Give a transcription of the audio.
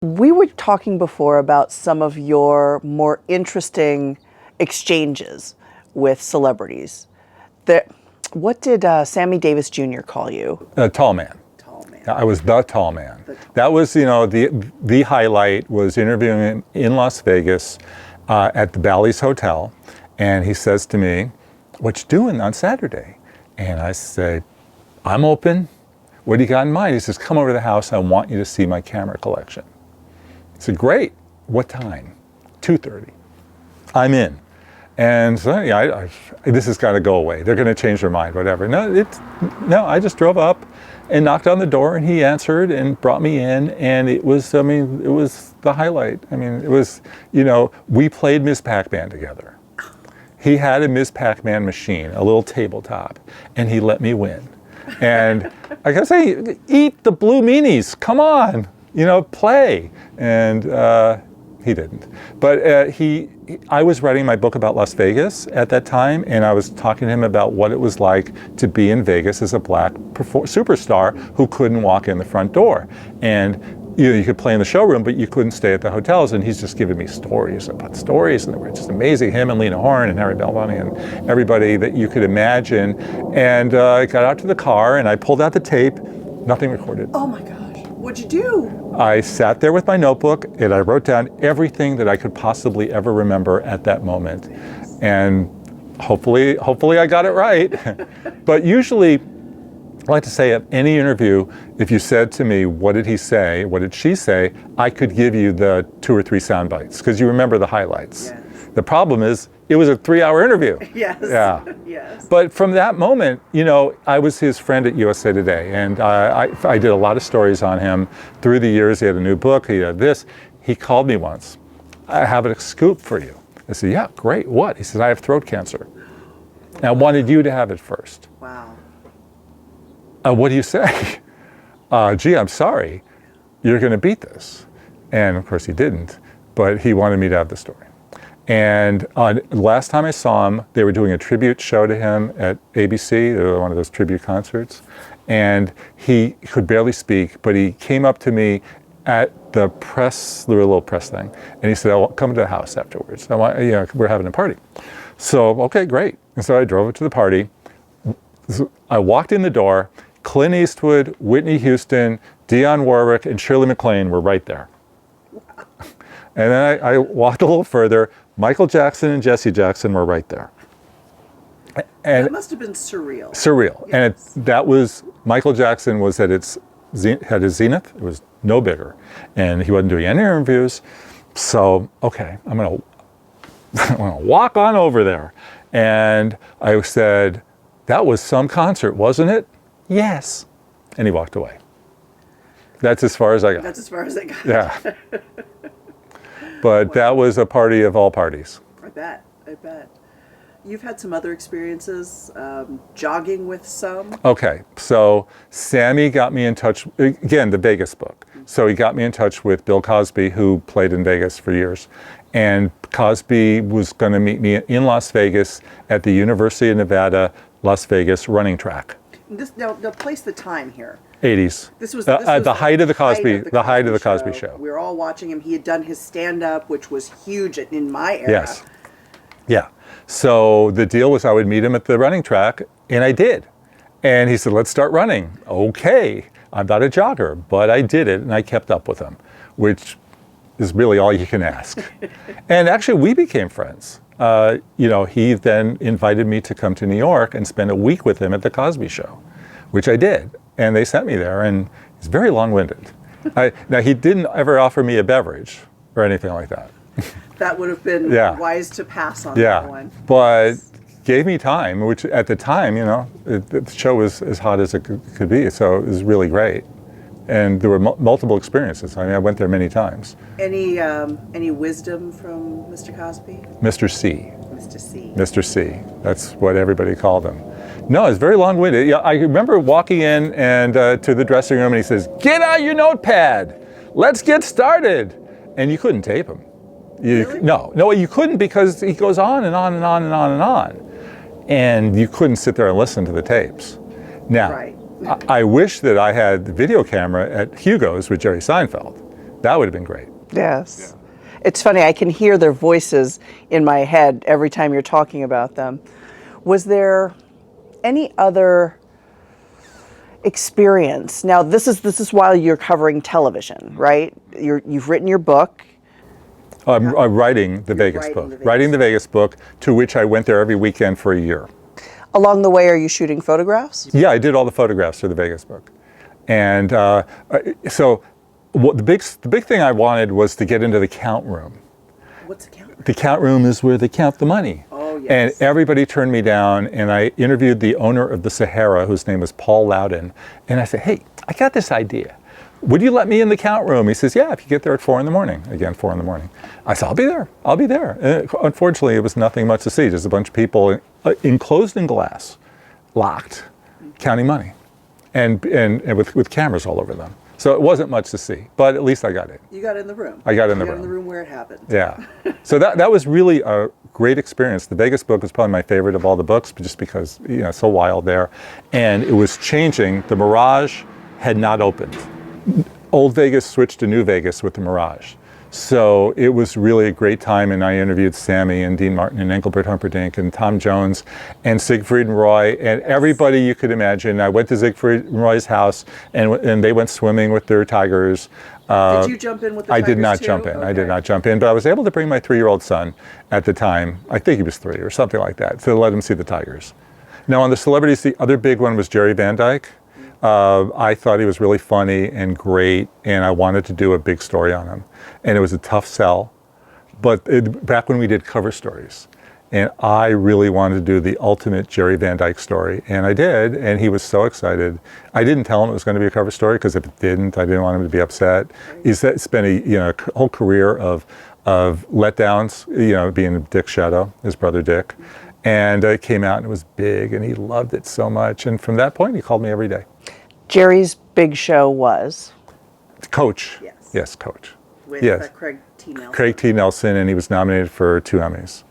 We were talking before about some of your more interesting exchanges with celebrities. The, what did Sammy Davis Jr. call you? Tall man. Tall man. I was the tall man. That was, the highlight was interviewing him in Las Vegas at the Bally's Hotel. And he says to me, "What you doing on Saturday?" And I say, "I'm open. What do you got in mind?" He says, "Come over to the house. I want you to see my camera collection." I said, "Great. What time?" 2:30. I'm in. And so this has got to go away. They're going to change their mind, whatever. No, I just drove up and knocked on the door, and he answered and brought me in. And it was the highlight. It was, we played Ms. Pac-Man together. He had a Ms. Pac-Man machine, a little tabletop, and he let me win. And I gotta say, eat the blue meanies, come on, play. And he didn't. But I was writing my book about Las Vegas at that time, and I was talking to him about what it was like to be in Vegas as a black superstar who couldn't walk in the front door. And you could play in the showroom, but you couldn't stay at the hotels. And he's just giving me stories about stories, and they were just amazing. Him and Lena Horne and Harry Belafonte and everybody that you could imagine. And I got out to the car, and I pulled out the tape. Nothing recorded. Oh my gosh, what'd you do? I sat there with my notebook, and I wrote down everything that I could possibly ever remember at that moment. And hopefully I got it right. But usually, I like to say at any interview, if you said to me, "What did he say? What did she say?" I could give you the 2 or 3 sound bites because you remember the highlights. Yes. The problem is, it was a 3-hour interview. Yes. Yeah. Yes. But from that moment, I was his friend at USA Today, and I did a lot of stories on him through the years. He had a new book. He had this. He called me once. "I have a scoop for you." I said, "Yeah, great. What?" He said, "I have throat cancer. And I wanted you to have it first." Wow. What do you say? "Gee, I'm sorry. You're going to beat this." And of course he didn't, but he wanted me to have the story. And last time I saw him, they were doing a tribute show to him at ABC, one of those tribute concerts. And he could barely speak, but he came up to me at the press, there was a little press thing, and he said, "I'll come to the house afterwards. We're having a party." So, okay, great. And so I drove to the party. I walked in the door. Clint Eastwood, Whitney Houston, Dionne Warwick, and Shirley MacLaine were right there. And then I walked a little further. Michael Jackson and Jesse Jackson were right there. And that must have been surreal. Surreal. Yes. And that was, Michael Jackson was at his zenith. It was no bigger. And he wasn't doing any interviews. So, okay, I'm going to walk on over there. And I said, "That was some concert, wasn't it?" "Yes." And he walked away. That's as far as I got. That's as far as I got. Yeah. But that was a party of all parties. I bet. You've had some other experiences, jogging with some. Okay, so Sammy got me in touch, again, the Vegas book. So he got me in touch with Bill Cosby, who played in Vegas for years. And Cosby was going to meet me in Las Vegas at the University of Nevada, Las Vegas running track. Now place the time here. 80s. This was at the height of the Cosby show. We were all watching him. He had done his stand-up, which was huge in my era. Yes. Yeah. So the deal was I would meet him at the running track, and I did. And he said, "Let's start running." Okay. I'm not a jogger, but I did it, and I kept up with him, which is really all you can ask. And actually, we became friends. He then invited me to come to New York and spend a week with him at the Cosby Show, which I did. And they sent me there, and he's very long-winded. Now, he didn't ever offer me a beverage or anything like that. That would have been wise to pass on that one. But gave me time, which at the time, the show was as hot as it could be, so it was really great. And there were multiple experiences. I went there many times. Any wisdom from Mr. Cosby? Mr. C. Mr. C. Mr. C. That's what everybody called him. No, it's very long-winded. Yeah, I remember walking in and to the dressing room, and he says, "Get out your notepad. Let's get started." And you couldn't tape him. Really? No, you couldn't, because he goes on and on and on and on and on. And you couldn't sit there and listen to the tapes. Now, right. I wish that I had the video camera at Hugo's with Jerry Seinfeld, That would have been great. Yes. It's funny, I can hear their voices in my head every time you're talking about them. Was there any other experience? Now, this is while you're covering television, right? You've written your book. I'm writing the Vegas book. Writing the Vegas book, to which I went there every weekend for a year. Along the way, are you shooting photographs? Yeah, I did all the photographs for the Vegas book. And so the big thing I wanted was to get into the count room. What's the count room? The count room is where they count the money. Oh, yes. And everybody turned me down, and I interviewed the owner of the Sahara, whose name is Paul Loudon. And I said, hey, I got this idea. Would you let me in the count room? He says, yeah, if you get there at 4 a.m. Again, 4 a.m. I said, I'll be there. I'll be there. And unfortunately, it was nothing much to see. Just a bunch of people enclosed in glass, locked, counting money, and with cameras all over them. So it wasn't much to see, but at least I got in. You got in the room. I got in the room. You got in the room where it happened. Yeah. So that was really a great experience. The Vegas book was probably my favorite of all the books, just because, so wild there. And it was changing. The Mirage had not opened. Old Vegas switched to New Vegas with the Mirage. So it was really a great time, and I interviewed Sammy and Dean Martin and Engelbert Humperdinck and Tom Jones and Sigfried and Roy and everybody you could imagine. I went to Sigfried and Roy's house, and they went swimming with their tigers. Did you jump in with the tigers I did not too? jump in. Okay. I did not jump in, but I was able to bring my 3-year-old son at the time. I think he was 3 or something like that, to let him see the tigers. Now on the celebrities, the other big one was Jerry Van Dyke. I thought he was really funny and great, and I wanted to do a big story on him. And it was a tough sell, but back when we did cover stories, and I really wanted to do the ultimate Jerry Van Dyke story, and I did, and he was so excited. I didn't tell him it was going to be a cover story, because if it didn't, I didn't want him to be upset. He's spent a whole career of letdowns, being Dick's shadow, his brother Dick. And it came out and it was big, and he loved it so much. And from that point, he called me every day. Jerry's big show was? Coach. Yes. Yes, Coach. With yes. Craig T. Nelson. Craig T. Nelson, and he was nominated for 2 Emmys.